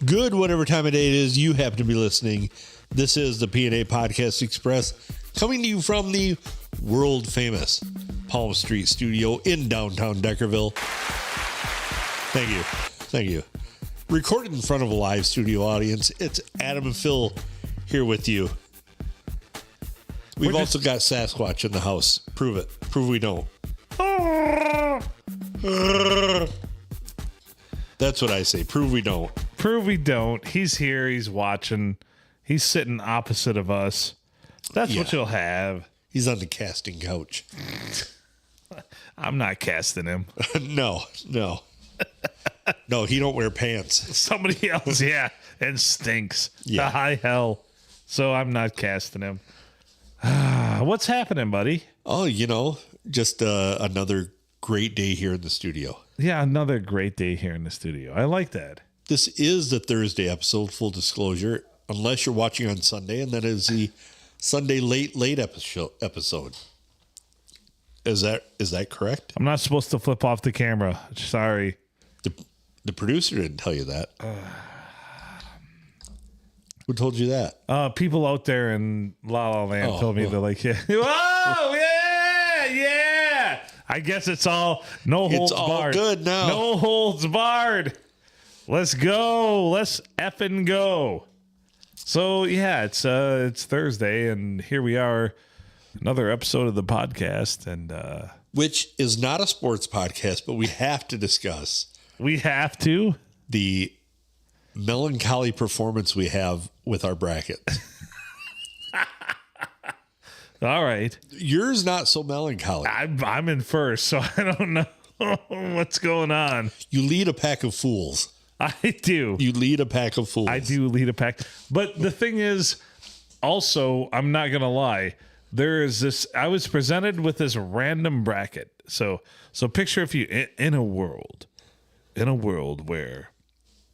Good, whatever time of day it is you happen to be listening. This is the P&A Podcast Express, coming to you from the world famous Palm Street studio in downtown Deckerville. Thank you. Recorded in front of a live studio audience, it's Adam and Phil here with you. We've also got Sasquatch in the house. Prove it. Prove we don't. That's what I say. Prove we don't. Prove we don't. He's here. He's watching. He's sitting opposite of us. That's what you'll have. He's on the casting couch. I'm not casting him. No. No, he don't wear pants. Somebody else, yeah, and stinks. Yeah. The high hell. So I'm not casting him. What's happening, buddy? Oh, just another great day here in the studio. Yeah, another great day here in the studio. I like that. This is the Thursday episode, full disclosure, unless you're watching on Sunday, and that is the Sunday late episode. Is that correct? I'm not supposed to flip off the camera. Sorry. The producer didn't tell you that. Who told you that? People out there in La La Land told me they're like, yeah. Whoa, yeah. I guess it's all no holds barred. It's all good now. No holds barred. Let's go. Let's effing go. So yeah, it's Thursday, and here we are, another episode of the podcast, and which is not a sports podcast, but we have to discuss. We have to the melancholy performance we have with our brackets. All right. Yours not so melancholy. I'm in first, so I don't know what's going on. You lead a pack of fools. I do. You lead a pack of fools. I do lead a pack. But the thing is, also, I'm not going to lie. There is this, I was presented with this random bracket. So picture if you, in a world where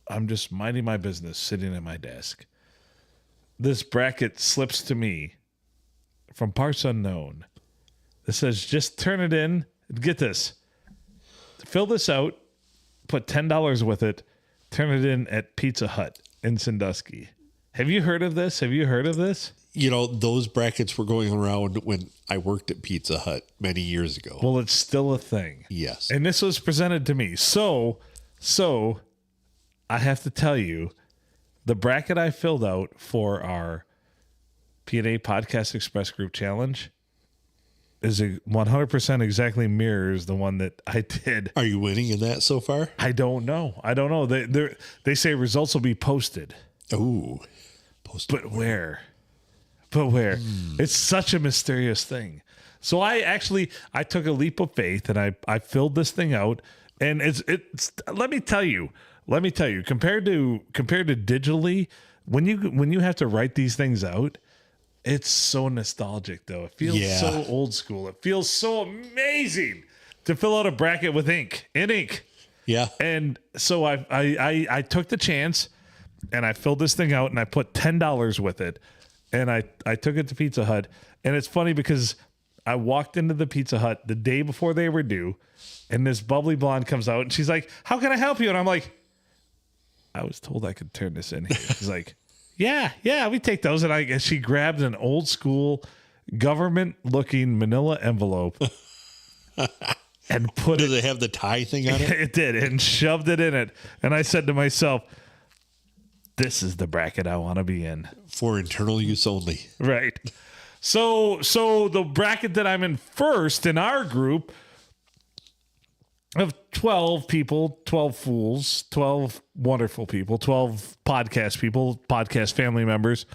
I'm just minding my business, sitting at my desk, this bracket slips to me from parts unknown. It says, just turn it in. Get this. Fill this out. Put $10 with it. Turn it in at Pizza Hut in Sandusky. Have you heard of this? Those brackets were going around when I worked at Pizza Hut many years ago. Well, it's still a thing. Yes. And this was presented to me. So I have to tell you, the bracket I filled out for our P&A Podcast Express group challenge is 100% exactly mirrors the one that I did. Are you winning in that so far? I don't know. They say results will be posted. Ooh. Posted. But where? It's such a mysterious thing. So I took a leap of faith and I filled this thing out, and it's let me tell you, compared to digitally, when you have to write these things out, it's so nostalgic though. It feels so old school. It feels so amazing to fill out a bracket with ink. Yeah. And so I took the chance and I filled this thing out and I put $10 with it. And I took it to Pizza Hut. And it's funny because I walked into the Pizza Hut the day before they were due, and this bubbly blonde comes out and she's like, "How can I help you?" And I'm like, "I was told I could turn this in here." She's like, yeah, we take those. And I guess she grabbed an old school government looking manila envelope and put Does it have the tie thing on it? It did, and shoved it in it. And I said to myself, this is the bracket I want to be in. For internal use only. Right. So the bracket that I'm in first in our group of 12 people, 12 fools, 12 wonderful people, 12 podcast family members,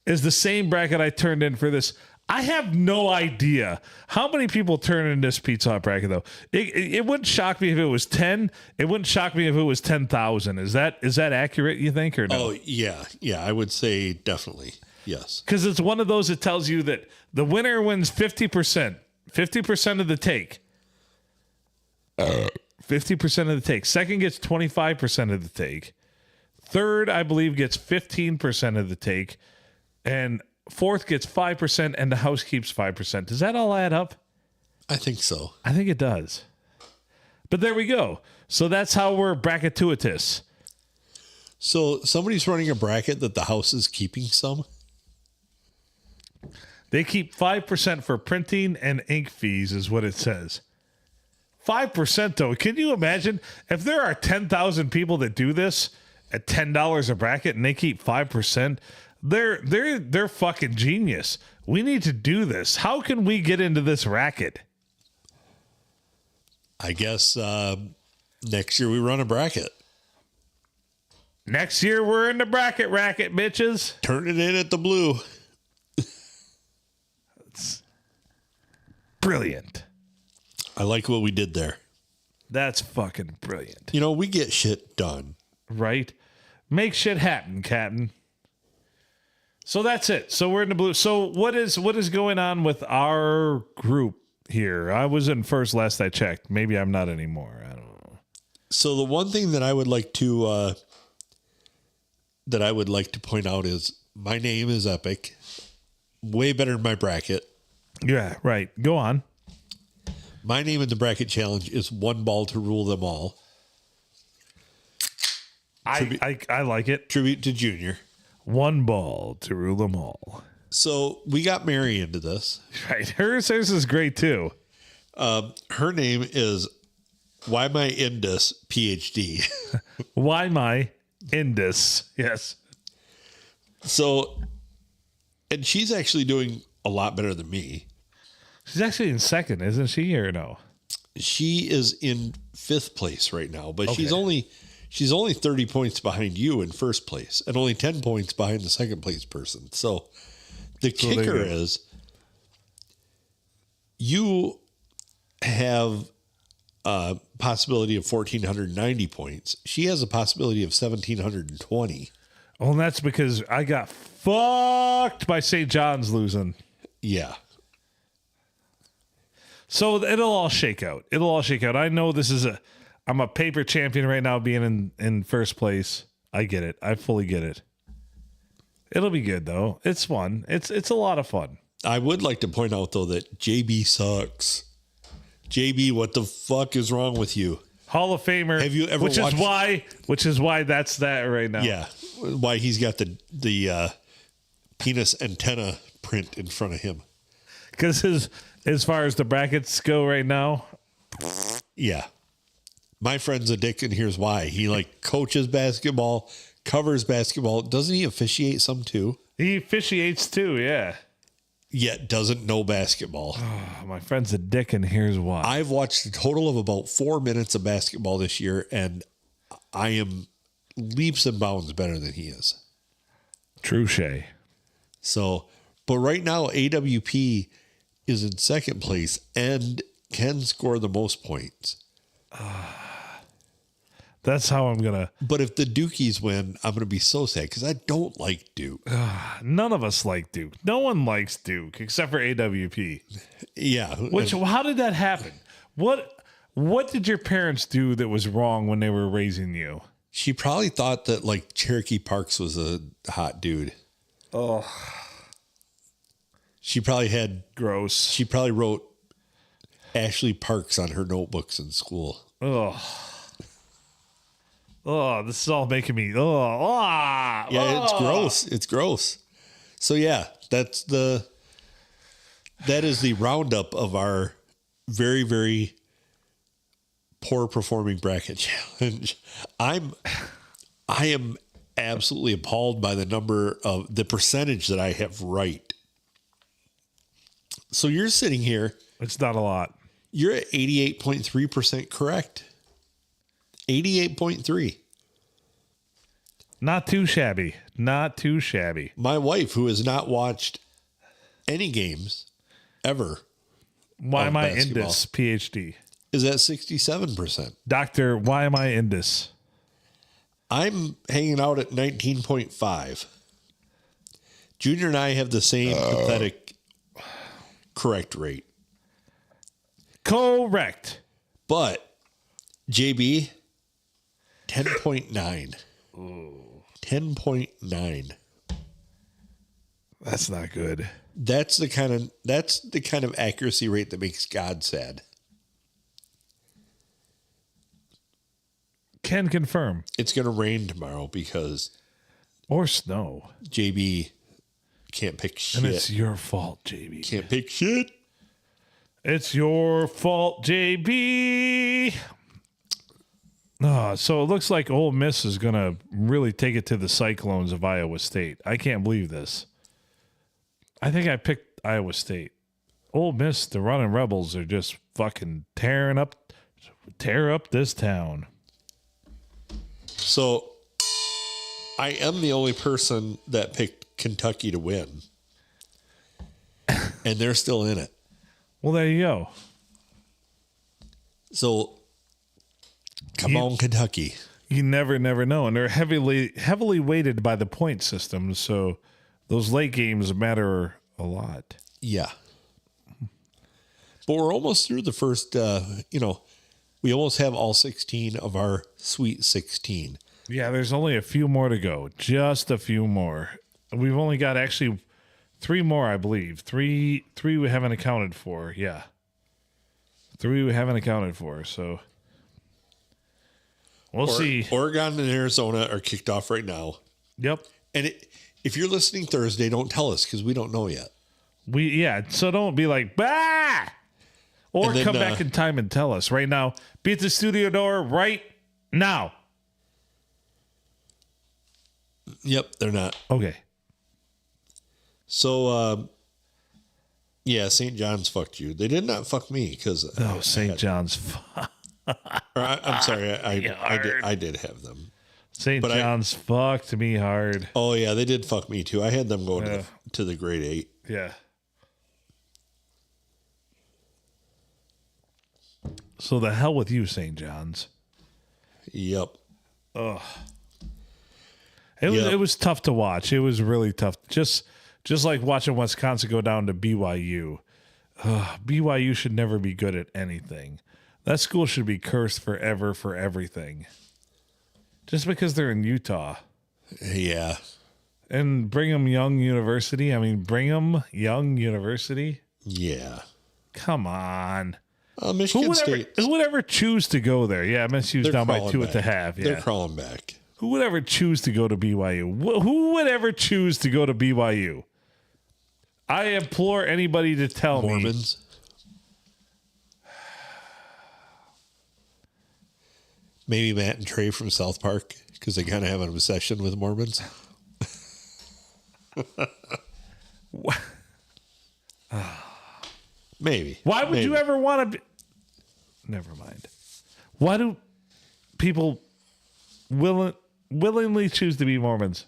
is the same bracket I turned in for this. I have no idea how many people turn in this Pizza Hut bracket, though. It wouldn't shock me if it was 10. It wouldn't shock me if it was 10,000. Is that accurate, you think, or no? Oh, yeah. Yeah, I would say definitely. Yes. Because it's one of those that tells you that the winner wins 50%. 50% of the take. 50% of the take. Second gets 25% of the take. Third, I believe, gets 15% of the take. And fourth gets 5%, and the house keeps 5%. Does that all add up? I think so. I think it does. But there we go. So that's how we're brackettuitous. So somebody's running a bracket that the house is keeping some. They keep 5% for printing and ink fees, is what it says. 5% though. Can you imagine if there are 10,000 people that do this at $10 a bracket and they keep 5%? They're fucking genius. We need to do this. How can we get into this racket? I guess next year we run a bracket. Next year we're in the bracket racket, bitches. Turn it in at the Blue. It's brilliant. I like what we did there. That's fucking brilliant. You know, we get shit done. Right? Make shit happen, Captain. So that's it. So we're in the Blue. So what is going on with our group here? I was in first last I checked. Maybe I'm not anymore. I don't know. So the one thing that I would like to point out is my name is Epic. Way better than my bracket. Yeah, right. Go on. My name in the bracket challenge is one ball to rule them all. I like it. Tribute to Junior. One ball to rule them all. So we got Mary into this. Right. Hers is great too. Her name is Why My Indus PhD. Why my Indus? Yes. So, and she's actually doing a lot better than me. She's actually in second, isn't she, or no? She is in 5th place right now, but Okay. she's only 30 points behind you in first place and only 10 points behind the second place person. So the kicker is you have a possibility of 1,490 points. She has a possibility of 1,720. Well, and that's because I got fucked by St. John's losing. Yeah. So it'll all shake out. I know I'm a paper champion right now being in first place. I get it. I fully get it. It'll be good though. It's fun. It's a lot of fun. I would like to point out though that JB sucks. JB, what the fuck is wrong with you? Hall of Famer. Have you ever which is why that's that right now. Yeah. Why he's got the penis antenna print in front of him. Because as far as the brackets go right now. Yeah. My friend's a dick, and here's why. He coaches basketball, covers basketball. Doesn't he officiate some too? He officiates too, yeah. Yet doesn't know basketball. Oh, my friend's a dick, and here's why. I've watched a total of about 4 minutes of basketball this year, and I am leaps and bounds better than he is. True, Shay. So, but right now, AWP is in second place and can score the most points. That's how I'm going to. But if the Dukies win, I'm going to be so sad because I don't like Duke. None of us like Duke. No one likes Duke except for AWP. Yeah. How did that happen? What did your parents do that was wrong when they were raising you? She probably thought that Cherokee Parks was a hot dude. Oh. She probably had Gross. She probably wrote Ashley Parks on her notebooks in school. Oh. Oh, this is all making me. It's gross. It's gross. So yeah, that is the roundup of our very, very poor performing bracket challenge. I am absolutely appalled by the percentage that I have right. So you're sitting here. It's not a lot. You're at 88.3% correct. 88.3. Not too shabby. Not too shabby. My wife, who has not watched any games ever. Why am I basketball, Indus PhD? Is at 67%. Doctor, why am I Indus? I'm hanging out at 19.5. Junior and I have the same pathetic correct rate. Correct. But JB, 10.9. 10.9. That's not good. That's the kind of accuracy rate that makes God sad. Can confirm. It's going to rain tomorrow because Or snow. JB can't pick shit. And it's your fault, JB. Can't pick shit. It's your fault, JB. So it looks like Ole Miss is going to really take it to the Cyclones of Iowa State. I can't believe this. I think I picked Iowa State. Ole Miss, the Running Rebels, are just fucking tear up this town. So I am the only person that picked Kentucky to win. And they're still in it. Well, there you go. So come on, Kentucky. You never know. And they're heavily weighted by the point system. So those late games matter a lot. Yeah. But we're almost through the first, we almost have all 16 of our Sweet 16. Yeah, there's only a few more to go. Just a few more. We've only got actually 3 more, I believe. Three we haven't accounted for. Yeah. 3 we haven't accounted for. So we'll see. Oregon and Arizona are kicked off right now. Yep. And if you're listening Thursday, don't tell us because we don't know yet. So don't be like, bah! Or then, come back in time and tell us right now. Be at the studio door right now. Yep, they're not. Okay. So, St. John's fucked you. They did not fuck me because St. John's. I'm sorry, I did have them. St. John's fucked me hard. Oh yeah, they did fuck me too. I had them going to the grade 8. Yeah. So the hell with you, St. John's. Yep. Ugh. It was tough to watch. It was really tough. Just like watching Wisconsin go down to BYU. BYU should never be good at anything. That school should be cursed forever for everything. Just because they're in Utah. Yeah. And Brigham Young University. Yeah. Come on. Michigan State. Who would ever choose to go there? Yeah, MSU's down by 2.5. Yeah. They're crawling back. Who would ever choose to go to BYU? Who would ever choose to go to BYU? I implore anybody to tell me. Mormons. Maybe Matt and Trey from South Park because they kind of have an obsession with Mormons. Maybe. Why would you ever want to be? Never mind. Why do people willingly choose to be Mormons?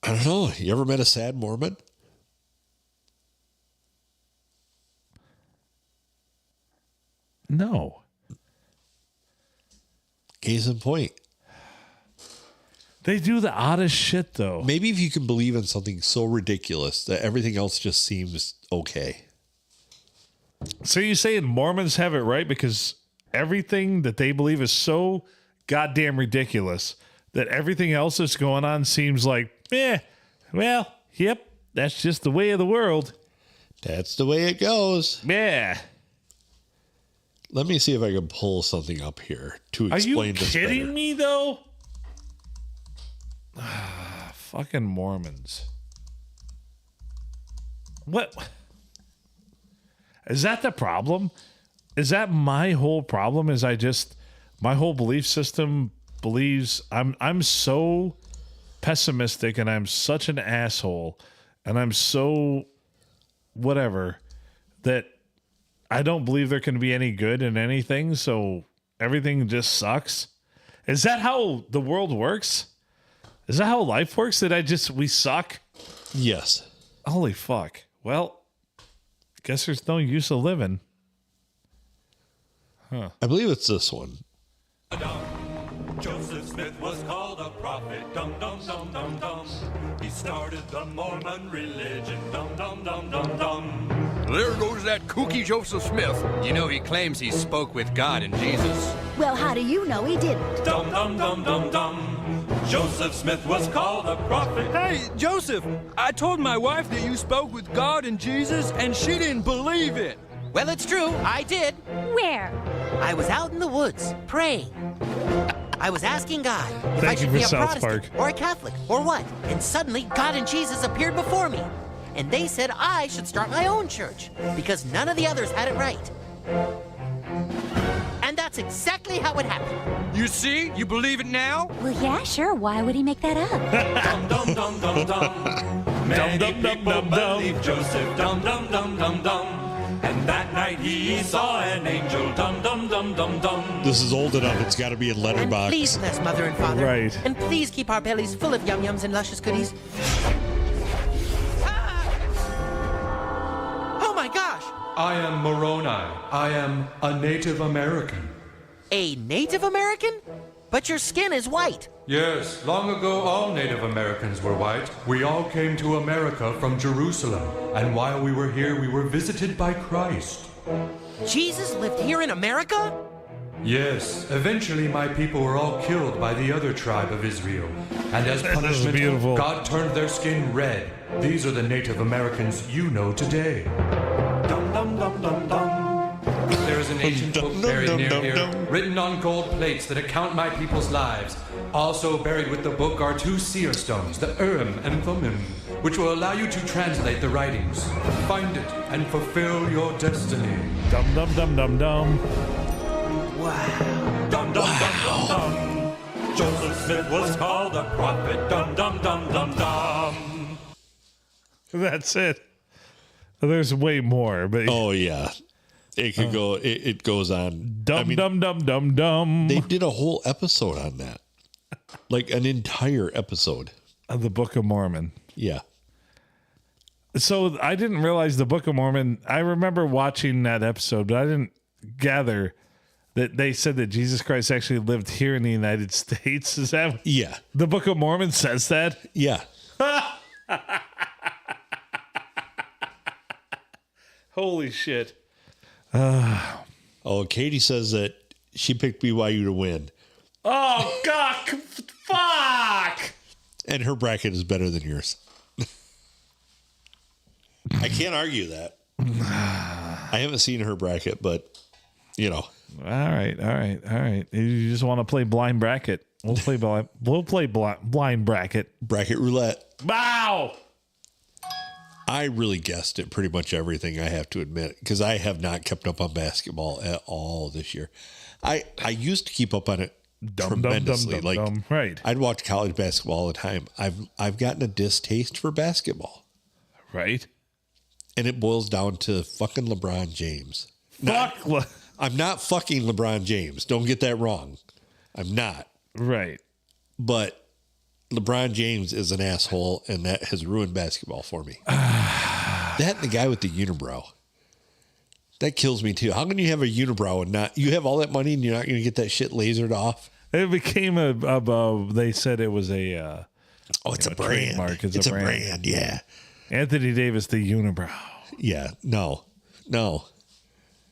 I don't know. You ever met a sad Mormon? No. Case in point. They do the oddest shit, though. Maybe if you can believe in something so ridiculous that everything else just seems okay. So you're saying Mormons have it right because everything that they believe is so goddamn ridiculous that everything else that's going on seems like, yep, that's just the way of the world. That's the way it goes. Yeah. Let me see if I can pull something up here to explain this better. Are you kidding me, though? Fucking Mormons. What? Is that the problem? Is that my whole problem? My whole belief system believes I'm so pessimistic and I'm such an asshole and I'm so whatever that I don't believe there can be any good in anything, so everything just sucks. Is that how the world works? Is that how life works? That we suck? Yes. Holy fuck. Well, guess there's no use of living. Huh. I believe it's this one. Joseph Smith was called a prophet. Dum dum dum dum dum. He started the Mormon religion. Dum dum dum dum dum. There goes that kooky Joseph Smith. You know, he claims he spoke with God and Jesus. Well, how do you know he didn't? Dum dum dum dum dum. Joseph Smith was called a prophet. Hey, Joseph, I told my wife that you spoke with God and Jesus, and she didn't believe it. Well, it's true. I did. Where? I was out in the woods praying. I was asking God if I Thank you should for be a South Protestant Park. or a Catholic or what. And suddenly, God and Jesus appeared before me. And they said I should start my own church because none of the others had it right. And that's exactly how it happened. You see? You believe it now? Well, yeah, sure. Why would he make that up? Dum dum dum dum dum. Many dum, dum, people dum, dum. believe Joseph. Dum dum dum dum dum. And that night he saw an angel. Dum dum dum dum dum. This is old enough. It's got to be in And letterbox. please bless Mother and Father. Right. And please keep our bellies full of yum-yums and luscious goodies. Ah! Oh my gosh! I am Moroni. I am a Native American. A Native American? But your skin is white. Yes, long ago all Native Americans were white. We all came to America from Jerusalem, and while we were here, we were visited by Christ. Jesus lived here in America? Yes, eventually my people were all killed by the other tribe of Israel. And as punishment, beautiful. God turned their skin red. These are the Native Americans you know today. Dum dum dum dum dum. There is an ancient book buried near here, written on gold plates that account my people's lives. Also buried with the book are 2 seer stones, the Urim and Thummim, which will allow you to translate the writings. Find it and fulfill your destiny. Dum dum dum dum dum. Dum dum dum dum dum. Joseph Smith was called a prophet. Dum dum dum dum dum. That's it. There's way more, but Oh yeah, it could go. It goes on. dum dum dum dum dum. They did a whole episode on that, like an entire episode. Of the Book of Mormon. Yeah. So I didn't realize the Book of Mormon. I remember watching that episode, but I didn't gather that they said that Jesus Christ actually lived here in the United States. Is that Yeah. the Book of Mormon says that? Yeah. Holy shit. Oh, Katie says that she picked BYU to win, Oh, God. Fuck. and her bracket is better than yours. I can't argue that. I haven't seen her bracket, but you know, All right. You just want to play blind bracket. We'll play blind bracket. bracket roulette. Wow. I really guessed at pretty much everything, I have to admit, because I have not kept up on basketball at all this year. I used to keep up on it tremendously. Right. I'd watch college basketball all the time. I've gotten a distaste for basketball, Right. and it boils down to fucking LeBron James. Fuck. I'm not fucking LeBron James. Don't get that wrong. I'm not. Right. But LeBron James is an asshole, and that has ruined basketball for me. That and the guy with the unibrow. That kills me too. How can you have a unibrow and not, you have all that money and you're not going to get that shit lasered off? It became they said it was a It's a brand. trademark. It's a brand. Yeah. Anthony Davis, the unibrow. Yeah. No. All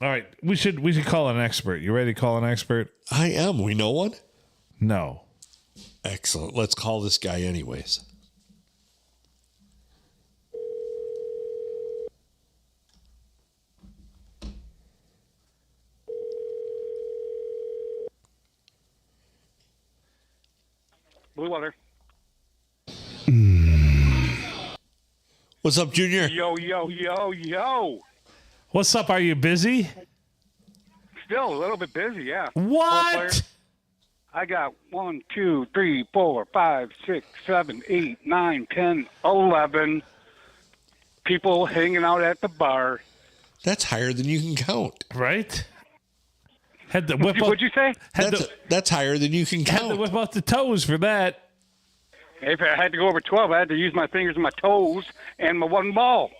right. We should call an expert. You ready to call an expert? I am. We know one? No. Excellent. Let's call this guy anyways. Blue water. What's up, Junior? Yo. What's up? Are you busy? Still a little bit busy, yeah. What? I got 1, 2, 3, 4, 5, 6, 7, 8, 9, 10, 11 people hanging out at the bar. That's higher than you can count. Right? Had to whip What'd you say? That's higher than you can Had to count. whip out the toes for that. If I had to go over 12, I had to use my fingers and my toes and my one ball.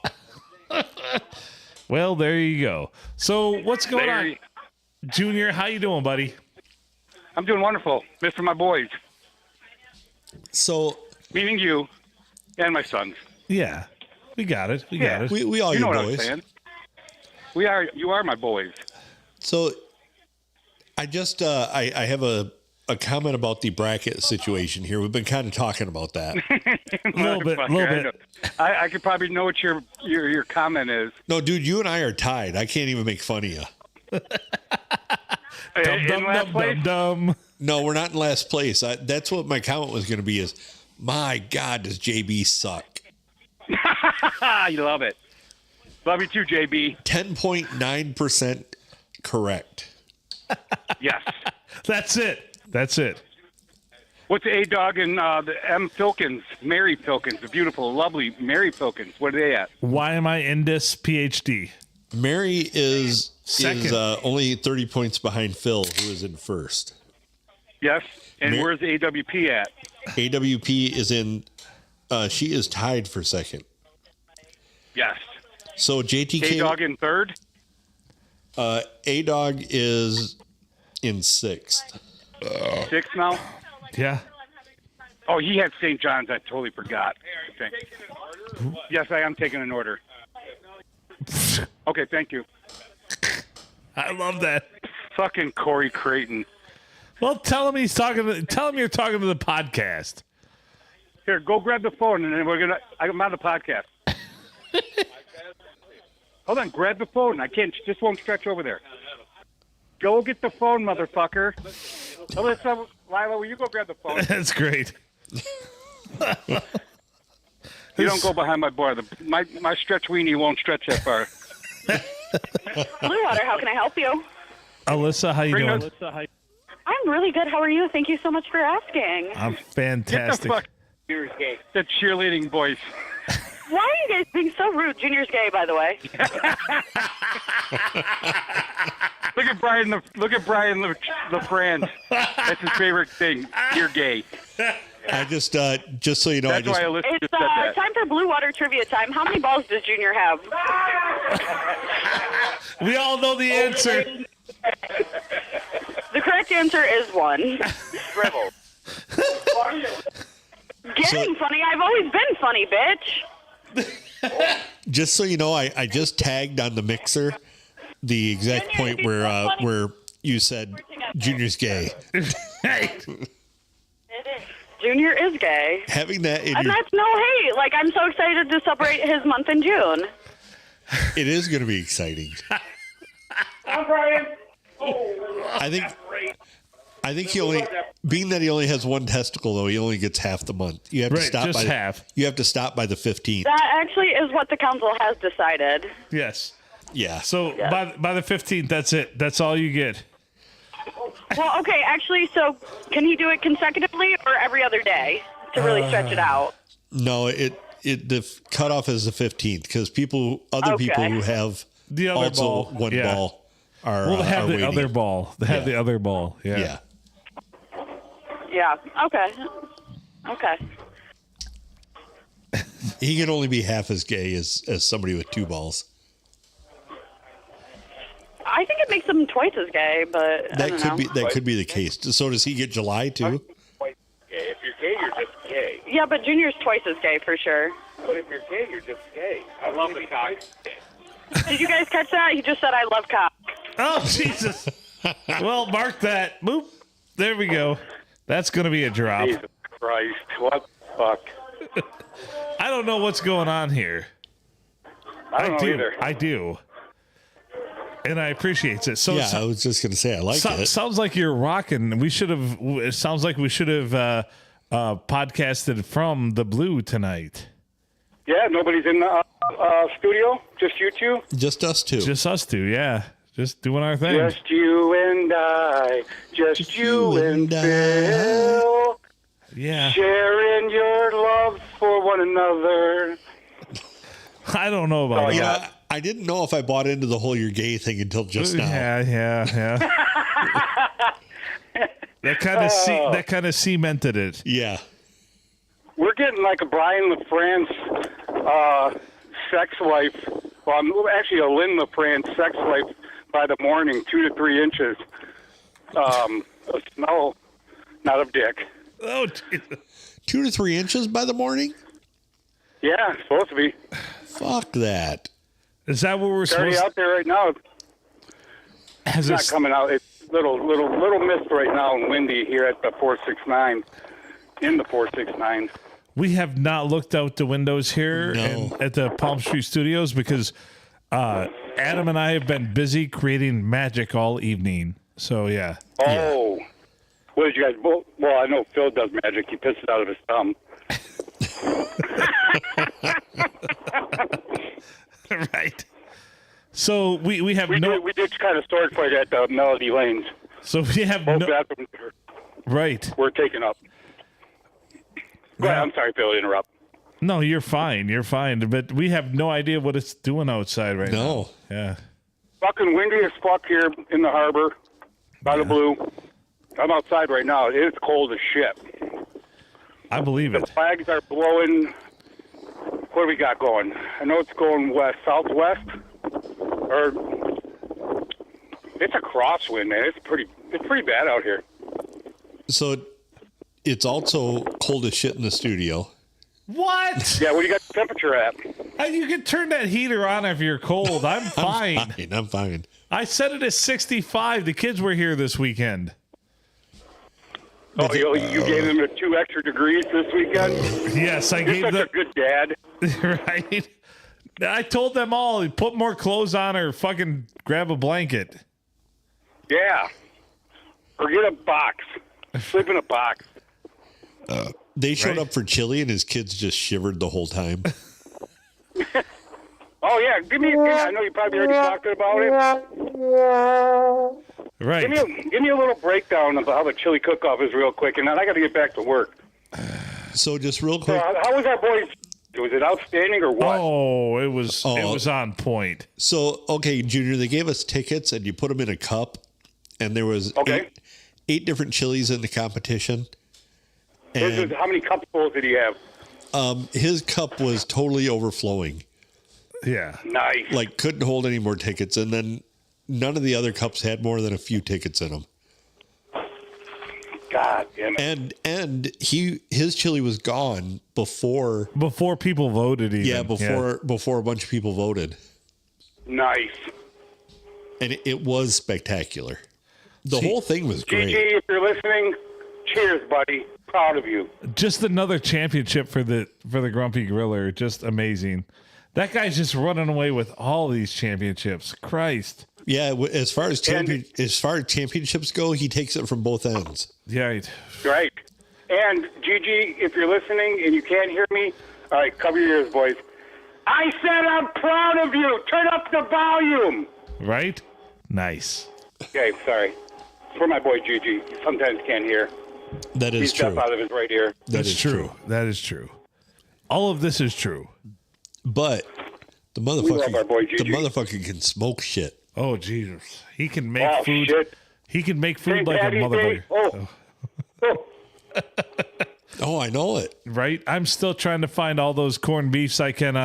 Well, there you go. So what's going There on? you- Junior, how you doing, buddy? I'm doing wonderful. Missing my boys, So meaning you and my sons. Yeah. We got it. We Yeah. got it. we all You know your what I'm boys. saying. You are my boys. So I just I have a comment about the bracket situation here. We've been kind of talking about that. A little bit. I could probably know what your comment is. No, dude, you and I are tied. I can't even make fun of you. Dum, In dum, last dum, place? dum, dum. No, we're not in last place. That's what my comment was going to be is, my God, does JB suck? You love it. Love you too, JB. 10.9% correct. Yes. That's it. What's A-Dog and the M. Filkins, Mary Filkins, the beautiful, lovely Mary Filkins? What are they at? Why am I in this PhD? Mary is Second. only 30 points behind Phil, who is in first. Yes. And Mar- where's AWP at? AWP is in, she is tied for second. Yes. So JTK. A-Dog in third? A-Dog is in sixth. Sixth now? Yeah. Oh, he had St. John's. I totally forgot. Okay. Yes, I am taking an order. Okay, thank you. I love that. Fucking Corey Creighton. Well, tell him tell him you're talking to the podcast. Here, go grab the phone, and then I'm on the podcast. Hold on, grab the phone. I can't, just won't stretch over there. Go get the phone, motherfucker. Alyssa, Lila, will you go grab the phone? That's great. You don't go behind my board. My stretch weenie won't stretch that far. Blue Water, how can I help you? Alyssa, how you Bring doing? us- I'm really good. How are you? Thank you so much for asking. I'm Get the fantastic. fuck. That cheerleading voice. Why are you guys being so rude? Junior's gay, by the way. Look at Brian LaFrance. That's his favorite thing. You're gay. I just so you know, That's why Alyssa It's just said that. time for Blue Water trivia time. How many balls does Junior have? We all know the answer. The correct answer is 1. Dribble. Getting funny. I've always been funny, bitch. just so you know, I just tagged on the mixer the exact point where you said Junior's gay. Junior is gay. Having that in And your, that's no hate. Like, I'm so excited to celebrate his month in June. it is going to be exciting. I'm Brian. I think he only, being that he only has one testicle though, he only gets half the month. You have to Right, stop just by half. You have to stop by the 15th. That actually is what the council has decided. Yes. Yeah. So by the 15th, that's it. That's all you get. Well, okay, actually, so can he do it consecutively or every other day to really stretch it out? No, the cutoff is the 15th because other people who have The other also ball. one Yeah. ball are We'll have are the waiting. other ball. They have Yeah. the other ball. Yeah. Yeah. Yeah, okay. Okay. He can only be half as gay as somebody with two balls. I think it makes him twice as gay, but I That don't could know. be the case. So does he get July too? If you're gay, you're just gay. Yeah, but Junior's twice as gay for sure. But if you're gay, you're just gay. I love the cock. Did you guys catch that? He just said, I love cock. Oh, Jesus. Well, mark that. Boop. There we go. That's going to be a drop. Jesus Christ. What the fuck? I don't know what's going on here. I don't know either. I do. And I appreciate it. So Yeah, I was just going to say I like it. sounds like you're rocking. It sounds like we should have podcasted from the Blue tonight. Yeah, nobody's in the studio? Just you two? Just us two. Just us two, yeah. Just doing our thing. Just you and I. Just you and Phil. Yeah. Sharing your love for one another. I don't know about You that. know, I didn't know if I bought into the whole you're gay thing until just now. Yeah. That kind of cemented it. Yeah. We're getting like a Brian LaFrance sex life. Well, I'm actually a Lynn LaFrance sex life by the morning, 2 to 3 inches. A smell, not of dick. Oh, Jesus. 2 to 3 inches by the morning? Yeah, it's supposed to be. Fuck that. Is that what we're It's already supposed out there right now. Has It's not coming out. It's little mist right now and windy here at the 469. In the 469. We have not looked out the windows here at the Palm Street Studios because Adam and I have been busy creating magic all evening. So yeah. Oh. What did you guys both? Well, I know Phil does magic. He pisses out of his thumb. Right. So we have we did kind of sword fight at Melody Lanes. So we have both bathrooms right. We're taken up. Go ahead, I'm sorry, Phil, to interrupt. No, you're fine. You're fine. But we have no idea what it's doing outside right now. No. Yeah. Fucking windy as fuck here in the harbor by the Blue. I'm outside right now. It's cold as shit. I believe The it. flags are blowing. What do we got going? I know it's going southwest. Or it's a crosswind, man. It's pretty bad out here. So it's also cold as shit in the studio. What? Yeah, what do you got the temperature at? You can turn that heater on if you're cold. I'm fine. I'm fine. I set it at 65. The kids were here this weekend. Oh, you gave them 2 extra degrees this weekend? Yes, I You're gave such them. a good dad. Right? I told them all, put more clothes on or fucking grab a blanket. Yeah. Or get a box. Sleep in a box. They showed up for chili, and his kids just shivered the whole time. Oh, yeah. I know you probably already talked about it. Right. Give me a little breakdown of how the chili cook-off is real quick, and then I got to get back to work. So just real So quick. how was our boys? Was it outstanding or what? Oh, it was on point. So, okay, Junior, they gave us tickets, and you put them in a cup, and there was eight different chilies in the competition. And How many cupfuls did he have? his cup was totally overflowing. Yeah. Nice. Like, couldn't hold any more tickets. And then none of the other cups had more than a few tickets in them. God damn it. And his chili was gone before people voted even. Yeah, before a bunch of people voted. Nice. And it was spectacular. The whole thing was great. GG, if you're listening, cheers, buddy. Proud of you. Just another championship for the Grumpy Griller. Just amazing. That guy's just running away with all these championships. Christ. Yeah, as far as championships go, he takes it from both ends. Yeah. Right. And GG, if you're listening and you can't hear me, all right, cover your ears, boys. I said I'm proud of you. Turn up the volume. Right? Nice. Okay, sorry. For my boy GG. Sometimes can't hear. That is He's true. deaf out of his right ear. That's true. That is true. All of this is true. But the love our boy GG. motherfucker can smoke shit. Oh Jesus. He can make food. Shit. He can make food St. like a Patty's motherfucker. Day. Oh. Oh, I know it. Right? I'm still trying to find all those corned beefs I can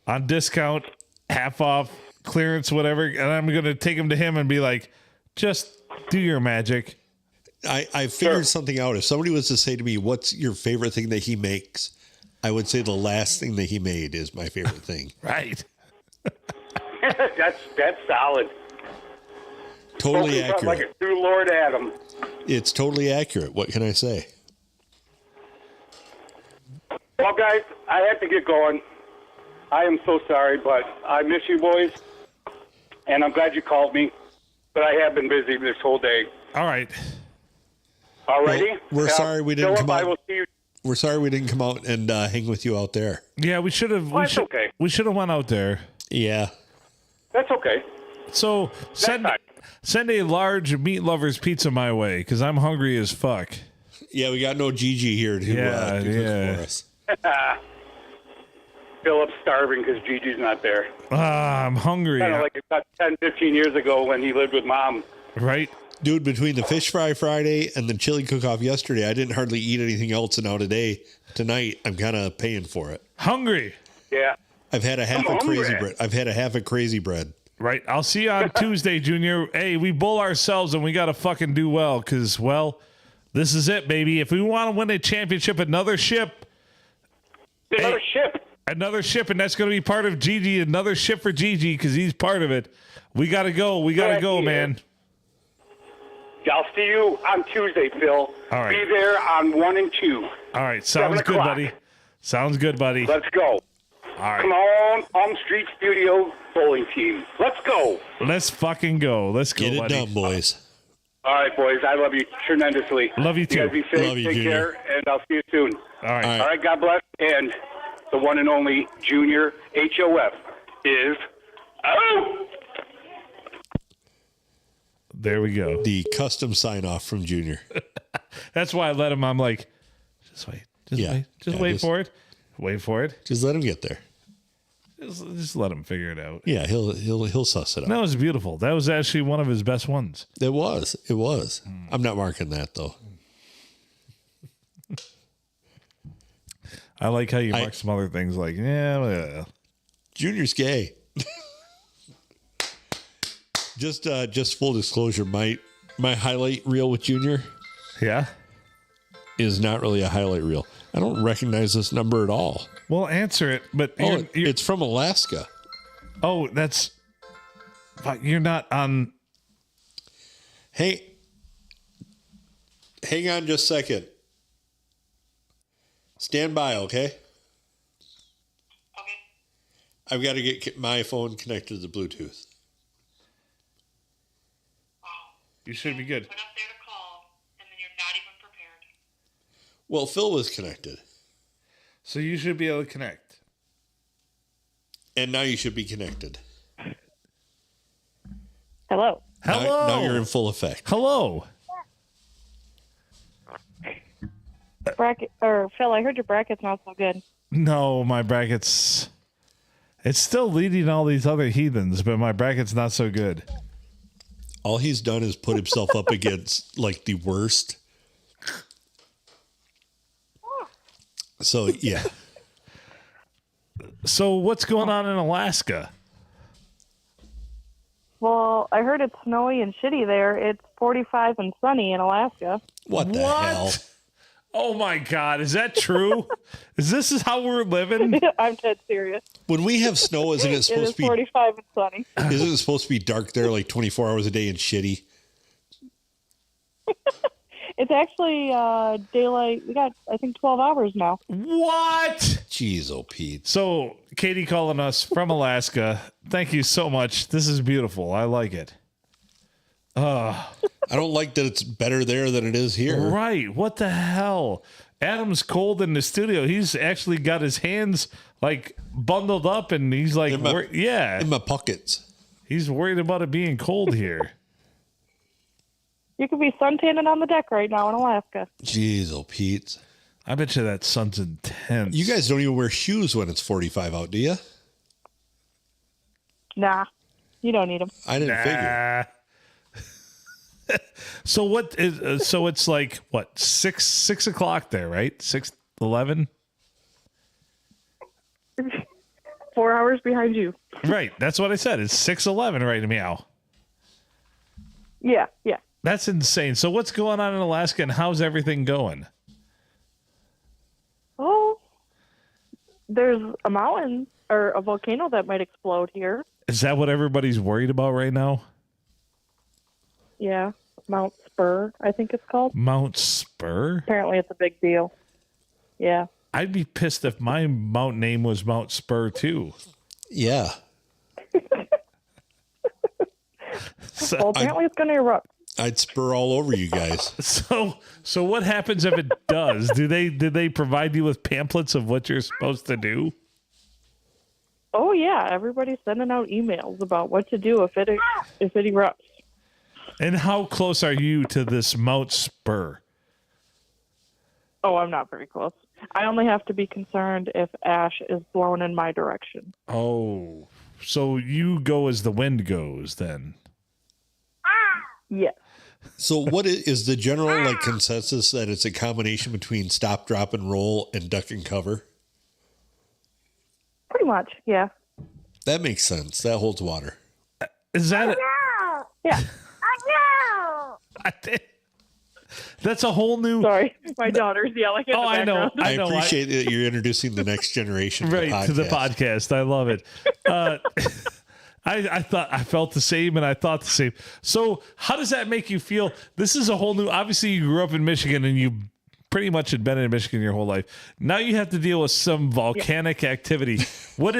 on discount, half off, clearance, whatever, and I'm going to take them to him and be like, just do your magic. I figured something out. If somebody was to say to me, what's your favorite thing that he makes? I would say the last thing that he made is my favorite thing. Right. That's solid. Totally Spoken accurate. like a true Lord Adam. It's totally accurate. What can I say? Well, guys, I have to get going. I am so sorry, but I miss you boys, and I'm glad you called me. But I have been busy this whole day. All right. Alrighty? Well, we're sorry we didn't Philip, come I out. will see you. We're sorry we didn't come out and hang with you out there. Yeah, we should have. Well, that's okay. We should have went out there. Yeah. That's okay. So send a large meat lovers pizza my way because I'm hungry as fuck. Yeah, we got no Gigi here to do cook for us. Philip's starving because Gigi's not there. I'm hungry. Kind of like about 10, 15 years ago when he lived with Mom. Right? Dude, between the fish fry Friday and the chili cook-off yesterday, I didn't hardly eat anything else. And now tonight, I'm kind of paying for it. Hungry. Yeah. I've had a half I'm a crazy hungry. bread. I've had a half a crazy bread. Right. I'll see you on Tuesday, Junior. Hey, we bull ourselves and we got to fucking do well because, well, this is it, baby. If we want to win a championship, another ship. Another ship, and that's going to be part of Gigi. Another ship for Gigi because he's part of it. We got to go. We got to go, man. I'll see you on Tuesday, Phil. All right. Be there on 1 and 2. All right. Sounds 7 good, o'clock. buddy. Sounds good, buddy. Let's go. All right. Come on, Palm Street Studio bowling team. Let's go. Let's fucking go. Let's go, Get it buddy. done, boys. All right, boys. I love you tremendously. Love you too. You guys be safe. Love you, Take Junior. care, and I'll see you soon. All right. All right. God bless. And the one and only Junior HOF is out. There we go. The custom sign off from Junior. That's why I let him. I'm like, just wait. Just wait for it. Wait for it. Just let him get there. Just let him figure it out. Yeah, he'll suss it out. That was beautiful. That was actually one of his best ones. It was. I'm not marking that though. I like how you mark some other things like, yeah. Junior's gay. Just full disclosure, my highlight reel with Junior is not really a highlight reel. I don't recognize this number at all. Well, answer it, but it's from Alaska. Oh, you're not on. Hey, hang on just a second. Stand by, okay? Okay. I've got to get my phone connected to the Bluetooth. You should be good. Went up there to call, and then you're not even prepared. Well, Phil was connected. So you should be able to connect. And now you should be connected. Hello. Hello. Now you're in full effect. Hello. Bracket or Phil, I heard your bracket's not so good. No, my bracket's. It's still leading all these other heathens, but my bracket's not so good. All he's done is put himself up against like the worst. So, yeah. So what's going on in Alaska? Well, I heard it's snowy and shitty there. It's 45 and sunny in Alaska. What the hell? Oh my God, is that true? is how we're living? I'm dead serious. When we have snow, isn't it It supposed is to be 45 and sunny. Isn't it supposed to be dark there like 24 hours a day and shitty? It's actually daylight. We got, I think, 12 hours now. What? Jeez, oh Pete. So Katie calling us from Alaska. Thank you so much. This is beautiful. I like it. I don't like that it's better there than it is here. Right. What the hell? Adam's cold in the studio. He's actually got his hands like bundled up and he's like, in my pockets. He's worried about it being cold here. You could be suntanning on the deck right now in Alaska. Jeez, oh Pete. I bet you that sun's intense. You guys don't even wear shoes when it's 45 out, do you? Nah, you don't need them. I didn't figure. So what is? So it's like what 6 o'clock there, right? 6:11. 4 hours behind you. Right. That's what I said. It's 6:11 right meow. Yeah. That's insane. So what's going on in Alaska and how's everything going? Oh, there's a mountain or a volcano that might explode here. Is that what everybody's worried about right now? Yeah, Mount Spur, I think it's called. Mount Spur? Apparently it's a big deal. Yeah. I'd be pissed if my mountain name was Mount Spur too. Yeah. Well, apparently it's going to erupt. I'd spur all over you guys. So what happens if it does? Did they provide you with pamphlets of what you're supposed to do? Oh yeah, everybody's sending out emails about what to do if it erupts. And how close are you to this Mount Spur? Oh, I'm not very close. I only have to be concerned if ash is blown in my direction. Oh, so you go as the wind goes then? Yes. So what is the general consensus that it's a combination between stop, drop, and roll and duck and cover? Pretty much, yeah. That makes sense. That holds water. Is that Yeah. That's a whole new... Sorry, my daughter's yelling in the background. I appreciate that you're introducing the next generation to the podcast. I love it. I felt the same and I thought the same. So how does that make you feel? This is a whole new, obviously you grew up in Michigan and you pretty much had been in Michigan your whole life. Now you have to deal with some volcanic activity. What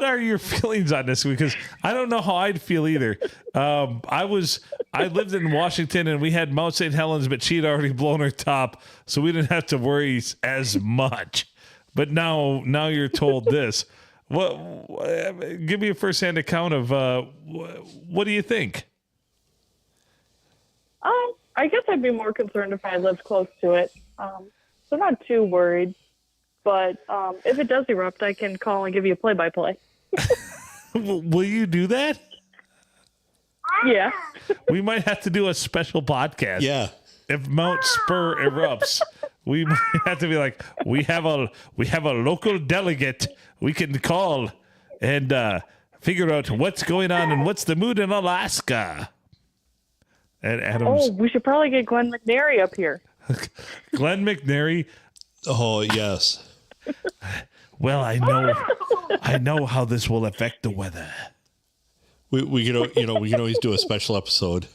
are your feelings on this? Because I don't know how I'd feel either. I lived in Washington and we had Mount St. Helens, but she'd already blown her top, so we didn't have to worry as much. But now you're told this. Give me a first-hand account of what do you think? I guess I'd be more concerned if I lived close to it. So not too worried. But if it does erupt, I can call and give you a play-by-play. Will you do that? Yeah. We might have to do a special podcast. Yeah. If Mount Spur erupts, we might have to be like, we have a local delegate we can call and figure out what's going on and what's the mood in Alaska. And Adams. Oh, we should probably get Glenn McNary up here. Glenn McNary. Oh, yes. Well, I know how this will affect the weather. We can always do a special episode.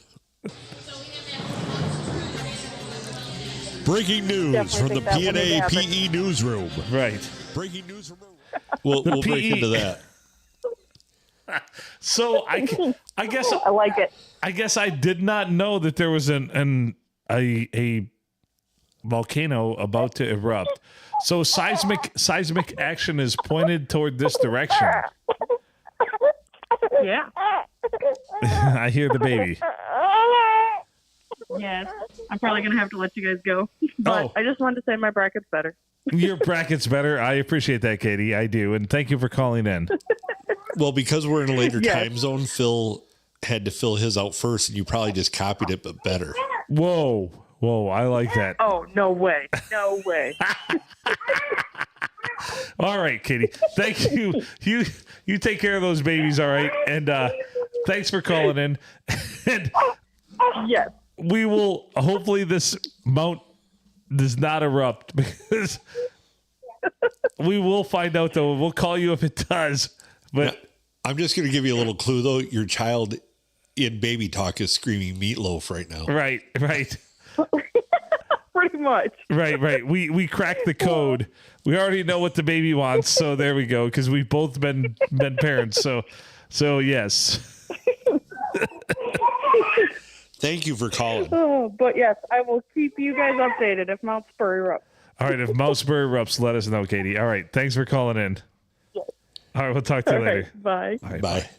Breaking news from the P&A PE newsroom. Right. Breaking news from. We'll break into that. So I guess I like it. I guess I did not know that there was a volcano about to erupt. So seismic action is pointed toward this direction. Yeah. I hear the baby. Yes. I'm probably going to have to let you guys go. But I just wanted to say my bracket's better. Your bracket's better. I appreciate that, Katie. I do. And thank you for calling in. Well, because we're in a later time zone, Phil had to fill his out first, and you probably just copied it, but better. Whoa. I like that. Oh, no way. No way. All right, Katie. Thank you. You take care of those babies, all right? And thanks for calling in. And yes. We will, hopefully this mount does not erupt, because we will find out, though. We'll call you if it does. But now, I'm just going to give you a little clue, though. Your child in baby talk is screaming meatloaf right now. Right. Pretty much. Right. We cracked the code. We already know what the baby wants, so there we go, because we've both been parents. So yes. Thank you for calling. Oh, but yes, I will keep you guys updated if Mount Spur erupts. All right, if Mount Spur erupts, let us know, Katie. All right, thanks for calling in. Yes. All right, we'll talk to you later. Bye. All right, bye.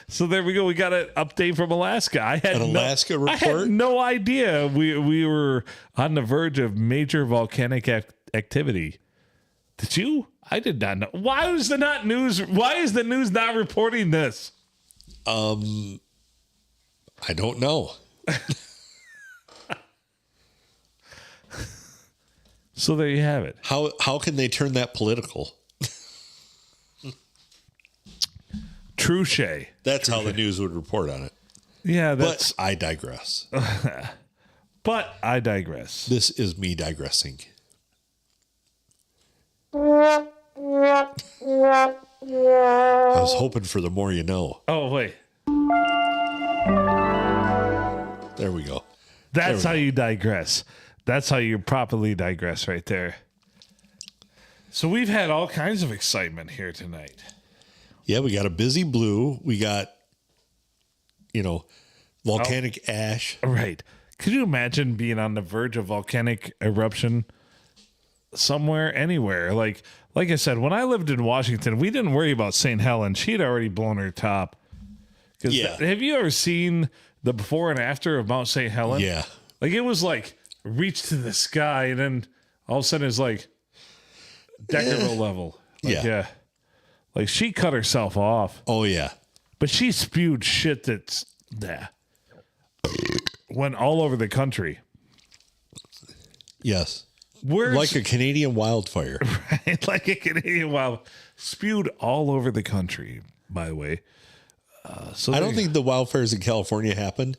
So there we go. We got an update from Alaska. I had report? I had no idea we were on the verge of major volcanic activity. Did you? I did not know. Why is the news not reporting this? I don't know. So there you have it. How can they turn that political? Touché. That's how the news would report on it. Yeah, but I digress. This is me digressing. I was hoping for the more you know. Oh, wait. There we go. That's how you digress. That's how you properly digress right there. So we've had all kinds of excitement here tonight. Yeah, we got a busy blue. We got, volcanic ash. Right. Could you imagine being on the verge of volcanic eruption somewhere, anywhere? Like I said, when I lived in Washington, we didn't worry about St. Helens. She'd already blown her top. Yeah. Have you ever seen the before and after of Mount St. Helens? Yeah. Like, it was like reach to the sky, and then all of a sudden it's like Deckerville level. Like, yeah. Like, she cut herself off. Oh, yeah. But she spewed shit went all over the country. Yes. Like a Canadian wildfire. Right? Like a Canadian wildfire. Spewed all over the country, by the way. So I don't think the wildfires in California happened,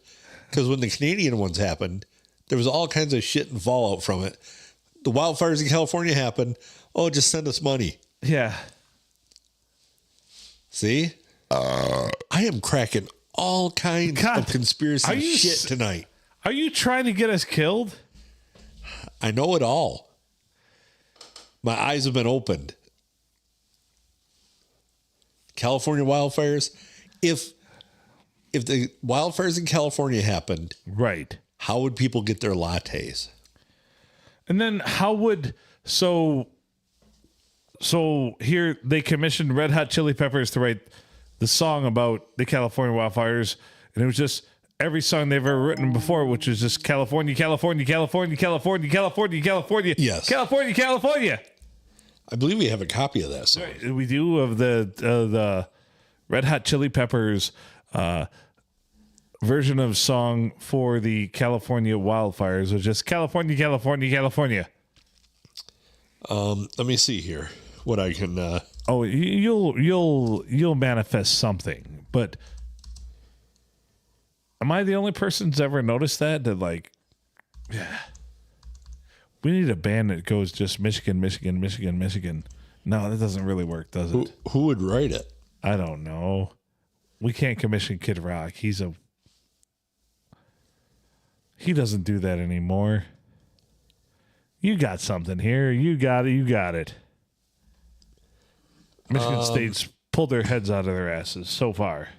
because when the Canadian ones happened, there was all kinds of shit and fallout from it. The wildfires in California happened. Oh, just send us money. Yeah. See? I am cracking all kinds of conspiracy shit tonight. Are you trying to get us killed? I know it all. My eyes have been opened. California wildfires. If the wildfires in California happened, right, how would people get their lattes? And then how would so here they commissioned Red Hot Chili Peppers to write the song about the California wildfires, and it was just every song they've ever written before, which was just California, California, California, California, California, California. Yes. California, California. I believe we have a copy of that song. Right, we do, of the Red Hot Chili Peppers version of song for the California wildfires, was just California, California, California. Let me see here what I can. You'll manifest something, but am I the only person who's ever noticed that like, yeah, we need a band that goes just Michigan, Michigan, Michigan, Michigan. No, that doesn't really work, does it? Who would write it? I don't know. We can't commission Kid Rock. He doesn't do that anymore. You got something here. You got it. You got it. Michigan State's pulled their heads out of their asses so far.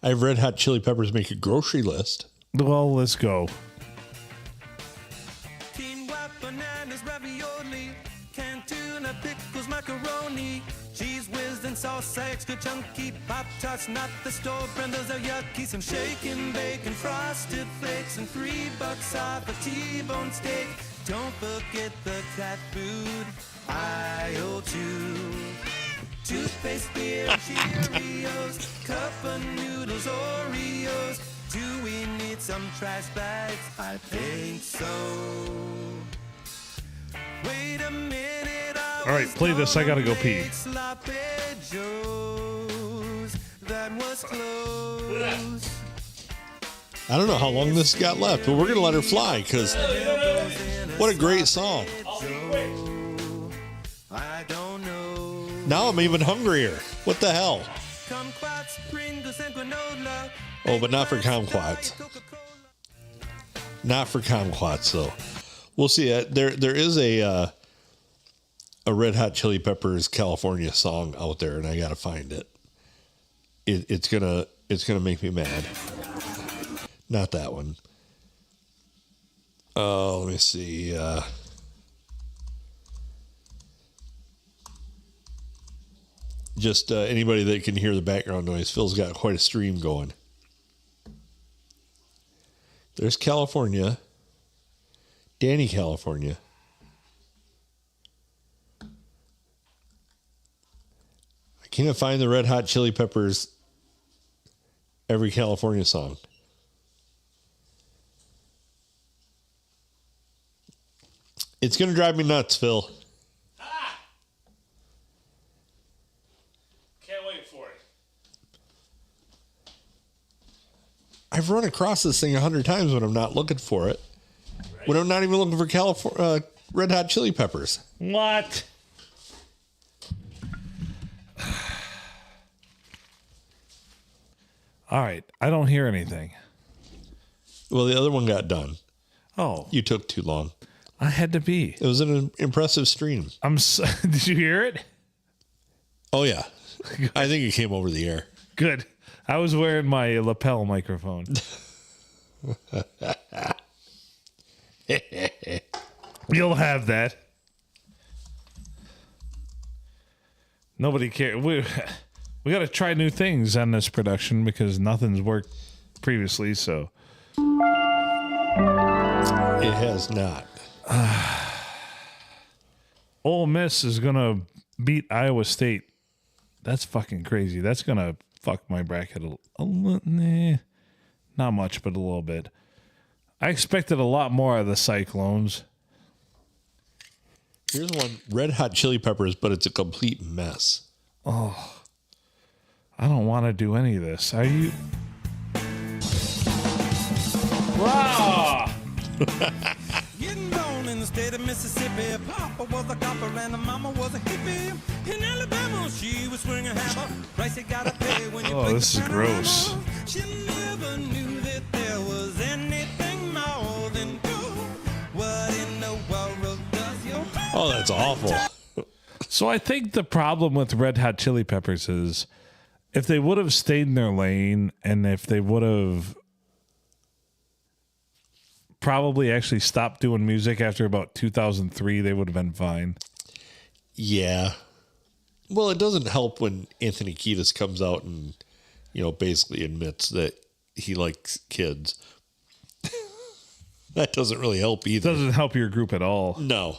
I have Red Hot Chili Peppers make a grocery list. Well, let's go. Quinoa, bananas, ravioli, canned tuna, pickles, macaroni, cheese whiz and salsa, extra chunky, Pop-Tarts, not the store brand, those are yucky, some shaken bacon, frosted flakes, and $3 off a T-bone steak. Don't forget the cat food, aisle 2. Toothpaste, beer, Cheerios, cup of noodles, Oreos. Do we need some trash bags? I think so. Wait a minute. All right, play this. I gotta go pee. Sloppy Joe's. That was close. I don't know how long this got left, but we're going to let her fly because what a great song. I don't know. Now I'm even hungrier. What the hell? Kumquats, Pringles, and granola. Oh, but not for kumquats. Not for kumquats, though. We'll see. There is a Red Hot Chili Peppers California song out there, and I gotta find it. It's gonna make me mad. Not that one. Oh, let me see. Just anybody that can hear the background noise. Phil's got quite a stream going. There's California. Danny, California. I can't find the Red Hot Chili Peppers Every California song. It's going to drive me nuts, Phil. Can't wait for it. I've run across this thing 100 times when I'm not looking for it. Right. When I'm not even looking for California Red Hot Chili Peppers. What? All right. I don't hear anything. Well, the other one got done. Oh. You took too long. I had to be. It was an impressive stream. Did you hear it? Oh, yeah. I think it came over the air. Good. I was wearing my lapel microphone. You'll have that. Nobody cares. We got to try new things on this production because nothing's worked previously, so. It has not. Ole Miss is going to beat Iowa State. That's fucking crazy. That's going to fuck my bracket not much, but a little bit. I expected a lot more of the Cyclones. Here's one, Red Hot Chili Peppers, but it's a complete mess. Oh, I don't want to do any of this. Are you? Wow! Getting born in in the state of Mississippi. Papa was a copper and the mama was a hippie. In Alabama, she was swinging a hammer. Price you gotta pay when you Oh, this is gross. She never knew that there was anything more than gold. What in the world does your Oh, that's awful. So I think the problem with Red Hot Chili Peppers is if they would have stayed in their lane and if they would have probably actually stopped doing music after about 2003, they would have been fine. Yeah. Well, it doesn't help when Anthony Kiedis comes out and, basically admits that he likes kids. That doesn't really help either. Doesn't help your group at all. No.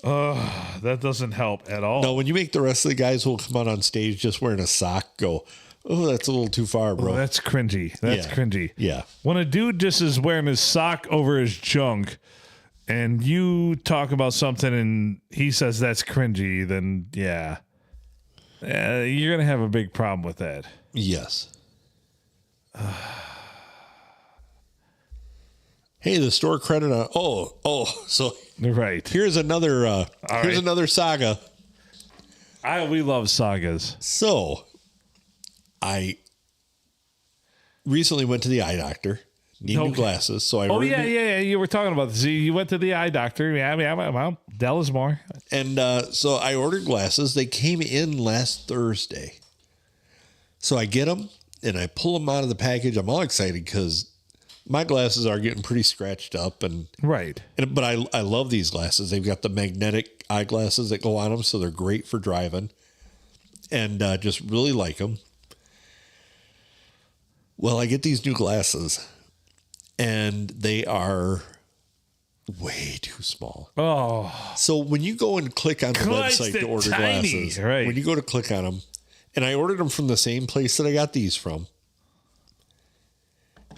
That doesn't help at all. No, when you make the rest of the guys who will come out on stage just wearing a sock go, oh, that's a little too far, bro. Oh, that's cringy. That's cringy. Yeah. When a dude just is wearing his sock over his junk and you talk about something and he says that's cringy, then yeah, you're going to have a big problem with that. Yes. Hey, the store credit on so right. Here's another another saga. We love sagas. So I recently went to the eye doctor. Need new glasses, so I ordered yeah. You were talking about this. You went to the eye doctor. Yeah, well, tell us more. And so I ordered glasses. They came in last Thursday. So I get them and I pull them out of the package. I'm all excited because my glasses are getting pretty scratched up, right. But I love these glasses. They've got the magnetic eyeglasses that go on them, so they're great for driving, and just really like them. Well, I get these new glasses, and they are way too small. Oh, so when you go and click on the website to order glasses, right? When you go to click on them, and I ordered them from the same place that I got these from.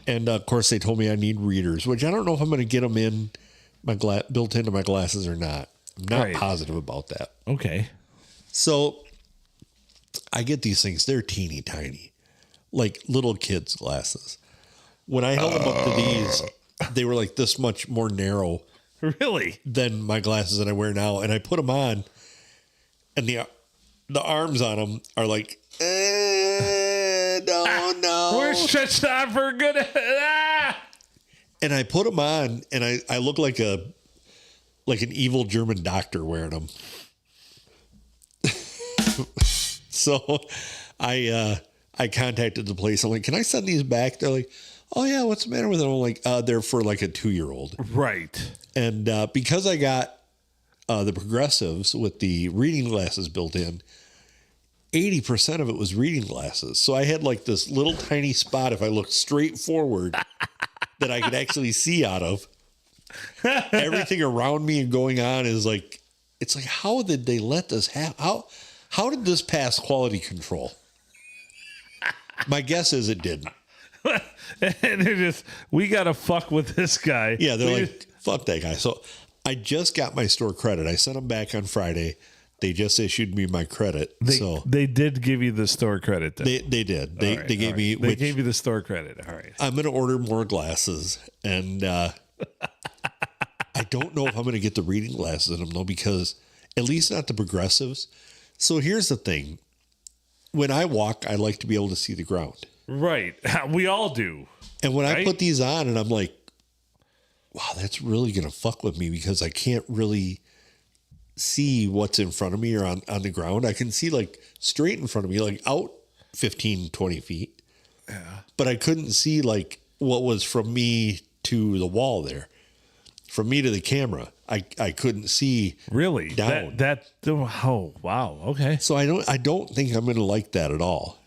And of course, they told me I need readers, which I don't know if I'm going to get them in my built into my glasses or not. I'm not positive about that. Okay. So I get these things. They're teeny tiny, like little kids' glasses. When I held them up to these, they were like this much more narrow, really, than my glasses that I wear now. And I put them on, and the arms on them are like. No. We're stretched out for good. And I put them on, and I look like an evil German doctor wearing them. So I contacted the place. I'm like, can I send these back? They're like, oh yeah, what's the matter with them? I'm like, they're for like a 2-year-old. Right. And because I got the progressives with the reading glasses built in, 80% of it was reading glasses. So I had like this little tiny spot, if I looked straight forward, that I could actually see out of. Everything around me and going on is like, it's like, how did they let this happen? How did this pass quality control? My guess is it didn't. And they're just, we got to fuck with this guy. Yeah, they're like, fuck that guy. So I just got my store credit. I sent them back on Friday. They just issued me my credit. They did give you the store credit. Then. They did. They gave me. They gave you the store credit. All right. I'm going to order more glasses, and I don't know if I'm going to get the reading glasses in them though, because at least not the progressives. So here's the thing: when I walk, I like to be able to see the ground. Right. We all do. And when I put these on, and I'm like, wow, that's really going to fuck with me because I can't really see what's in front of me or on the ground. I can see like straight in front of me, like out 15, 20 feet. Yeah. But I couldn't see like what was from me to the wall there. From me to the camera, I couldn't see really down. Oh wow, okay. So I don't think I'm going to like that at all.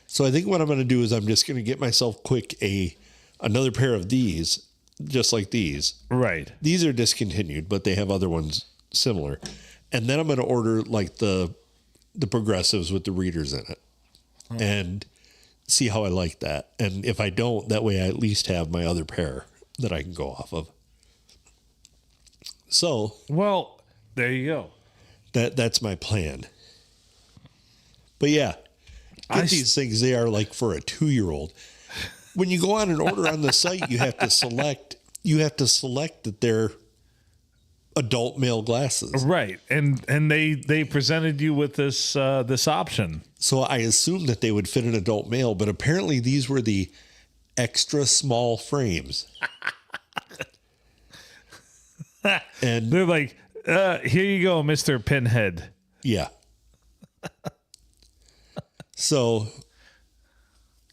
So I think what I'm going to do is I'm just going to get myself quick another pair of these, just like these. Right. These are discontinued, but they have other ones similar. And then I'm going to order like the progressives with the readers in it and see how I like that. And if I don't, that way I at least have my other pair that I can go off of. So, well, there you go. That's my plan. But yeah, these things. They are like for a 2-year-old. When you go on and order on the site, you have to select that they're adult male glasses. Right. And they presented you with this this option. So I assumed that they would fit an adult male, but apparently these were the extra small frames. And they're like, here you go, Mr. Pinhead. Yeah. So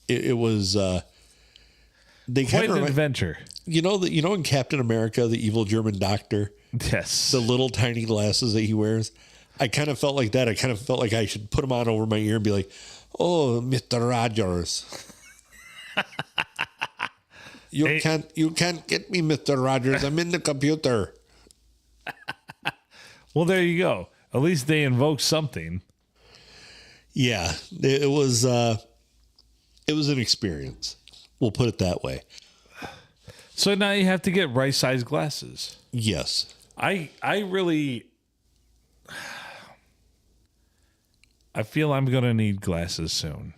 it was they quite kind of an adventure. You know in Captain America, the evil German doctor? Yes. The little tiny glasses that he wears. I kind of felt like that. I kind of felt like I should put them on over my ear and be like, "Oh, Mr. Rogers. You can't get me, Mr. Rogers. I'm in the computer." Well, there you go. At least they invoked something. Yeah, it was an experience. We'll put it that way. So now you have to get right size glasses. Yes. I really I feel I'm going to need glasses soon.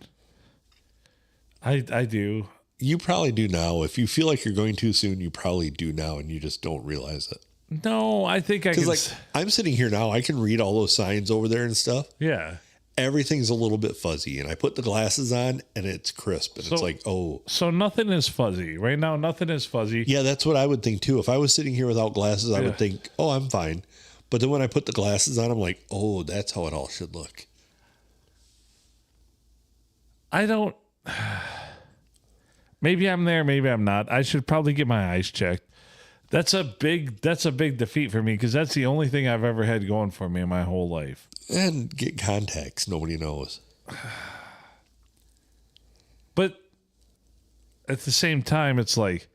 I do. You probably do now. If you feel like you're going too soon, you probably do now, and you just don't realize it. No, I think I can. Because I'm sitting here now, I can read all those signs over there and stuff. Yeah. Everything's a little bit fuzzy, and I put the glasses on, and it's crisp, and it's like, oh. So nothing is fuzzy right now. Nothing is fuzzy. Yeah, that's what I would think too. If I was sitting here without glasses, I would think, oh, I'm fine. But then when I put the glasses on, I'm like, oh, that's how it all should look. I don't. Maybe I'm there. Maybe I'm not. I should probably get my eyes checked. That's a big defeat for me because that's the only thing I've ever had going for me in my whole life. And get contacts. Nobody knows. But at the same time, it's like,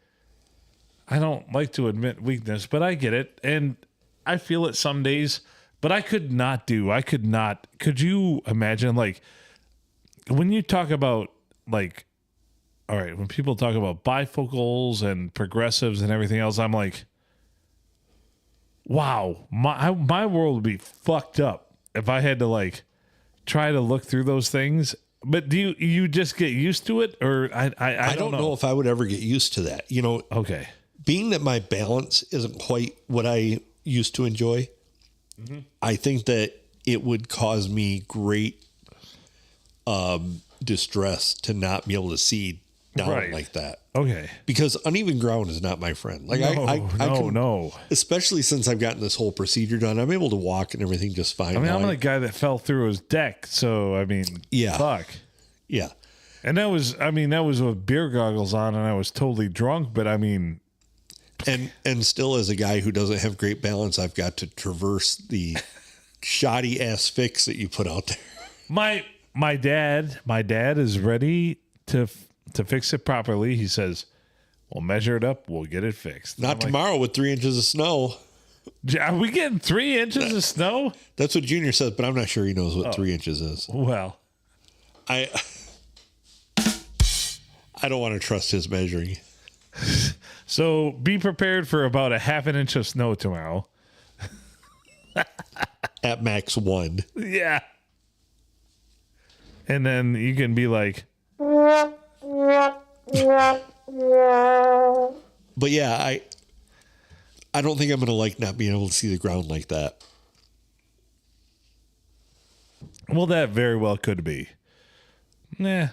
I don't like to admit weakness, but I get it. And I feel it some days, but could you imagine, like, when you talk about, like, all right, when people talk about bifocals and progressives and everything else, I'm like, wow, my world would be fucked up if I had to, like, try to look through those things. But do you just get used to it, or I don't know if I would ever get used to that. You know, okay, being that my balance isn't quite what I used to enjoy, I think that it would cause me great distress to not be able to see down like that. Okay. Because uneven ground is not my friend. Like no. Especially since I've gotten this whole procedure done, I'm able to walk and everything just fine. I mean, I'm the guy that fell through his deck, so I mean, fuck. Yeah. And that was with beer goggles on, and I was totally drunk, but I mean, and still as a guy who doesn't have great balance, I've got to traverse the shoddy ass fix that you put out there. My dad is ready to fix it properly. He says, we'll measure it up. We'll get it fixed. Not tomorrow with 3 inches of snow. Are we getting 3 inches of snow? That's what Junior says, but I'm not sure he knows what 3 inches is. Well, I don't want to trust his measuring. So be prepared for about a half an inch of snow tomorrow. At max 1. Yeah. And then you can be like, but yeah, I don't think I'm going to like not being able to see the ground like that. Well, that very well could be. Nah,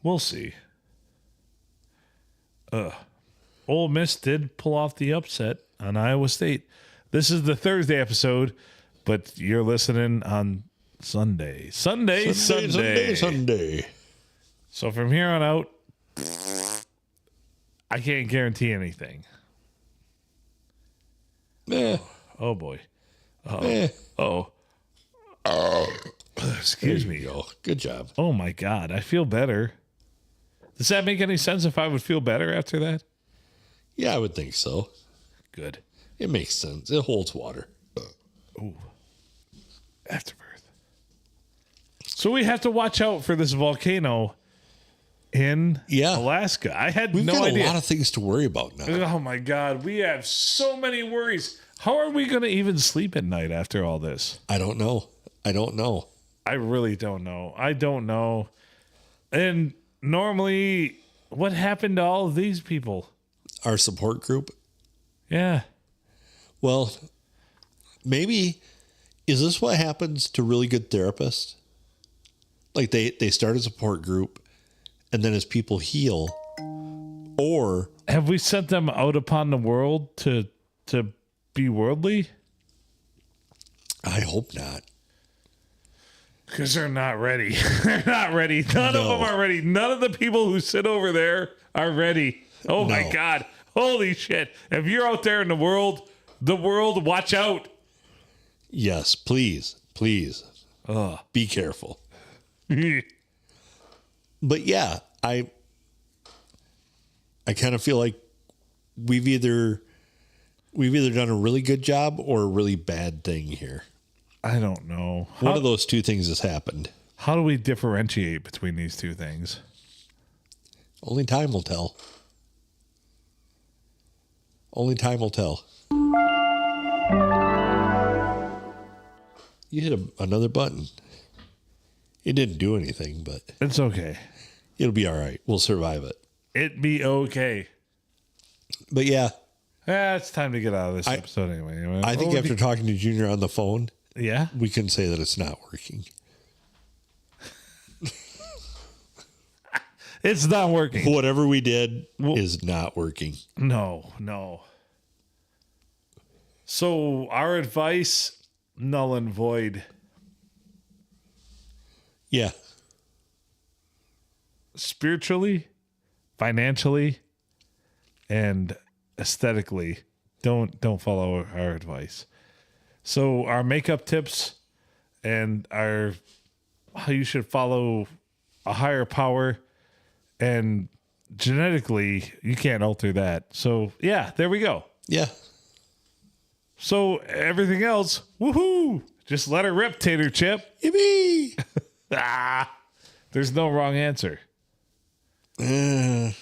we'll see. Ole Miss did pull off the upset on Iowa State. This is the Thursday episode, but you're listening on Sunday. Sunday. So from here on out, I can't guarantee anything. Oh boy. Excuse me. Good job. Oh my God, I feel better. Does that make any sense if I would feel better after that? Yeah, I would think so. Good. It makes sense. It holds water. Ooh. Afterbirth. So we have to watch out for this volcano in Alaska. I had We've no got idea. a lot of things to worry about now. Oh my God. We have so many worries. How are we going to even sleep at night after all this? I don't know. I really don't know. I don't know. And normally, what happened to all of these people? Our support group? Yeah. Well, maybe, is this what happens to really good therapists? Like they start a support group, and then as people heal, or have we sent them out upon the world to be worldly? I hope not. Because they're not ready. They're not ready. None of them are ready. None of the people who sit over there are ready. Oh my God. Holy shit. If you're out there in the world, watch out. Yes, please. Be careful. But yeah, I kind of feel like we've either done a really good job or a really bad thing here. I don't know. One of those two things has happened. How do we differentiate between these two things? Only time will tell. Only time will tell. You hit another button. It didn't do anything, but it's okay. It'll be all right. We'll survive it. It'd be okay. But yeah. It's time to get out of this episode anyway. I think after talking to Junior on the phone, yeah, we can say that it's not working. It's not working. Whatever we did is not working. No. So our advice, null and void. Yeah. Spiritually, financially, and aesthetically, don't follow our advice. So our makeup tips and how you should follow a higher power, and genetically you can't alter that. So yeah, there we go. Yeah. So everything else, woohoo! Just let her rip, Tater Chip. Yippee! There's no wrong answer. I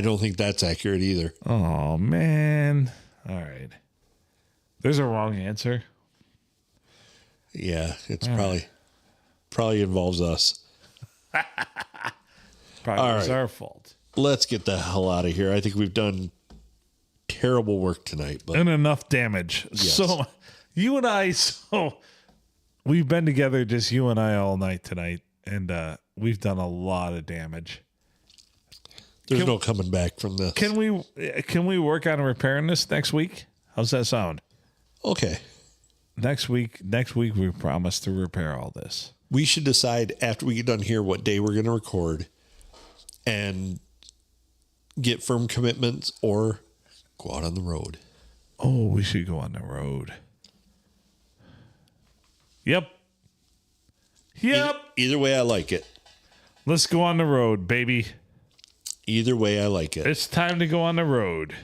don't think that's accurate either. Oh man! All right. There's a wrong answer. Yeah, it's probably involves us. Probably was our fault. Let's get the hell out of here. I think we've done terrible work tonight, but and enough damage. Yes. So you and I, we've been together, just you and I, all night tonight, and we've done a lot of damage. There's no coming back from this. Can we work on repairing this next week? How's that sound? Okay. Next week we promise to repair all this. We should decide after we get done here what day we're going to record and get firm commitments or go out on the road. Oh, we should go on the road. Yep. Either way, I like it. Let's go on the road, baby. Either way, I like it. It's time to go on the road.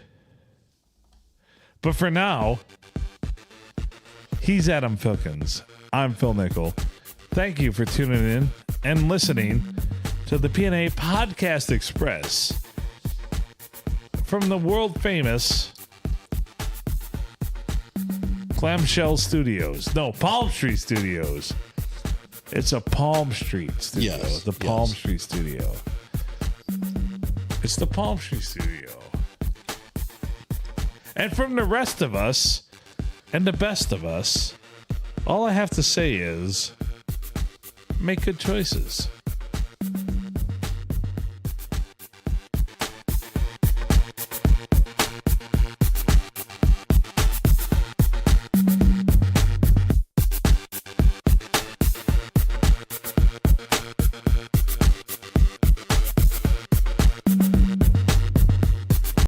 But for now, he's Adam Filkins. I'm Phil Nickel. Thank you for tuning in and listening to the P&A Podcast Express from the world famous Clamshell Studios. No, Palm Street Studios. It's a Palm Street studio. Yes, the Palm Street Studio. It's the Palm Street Studio. And from the rest of us and the best of us, all I have to say is make good choices.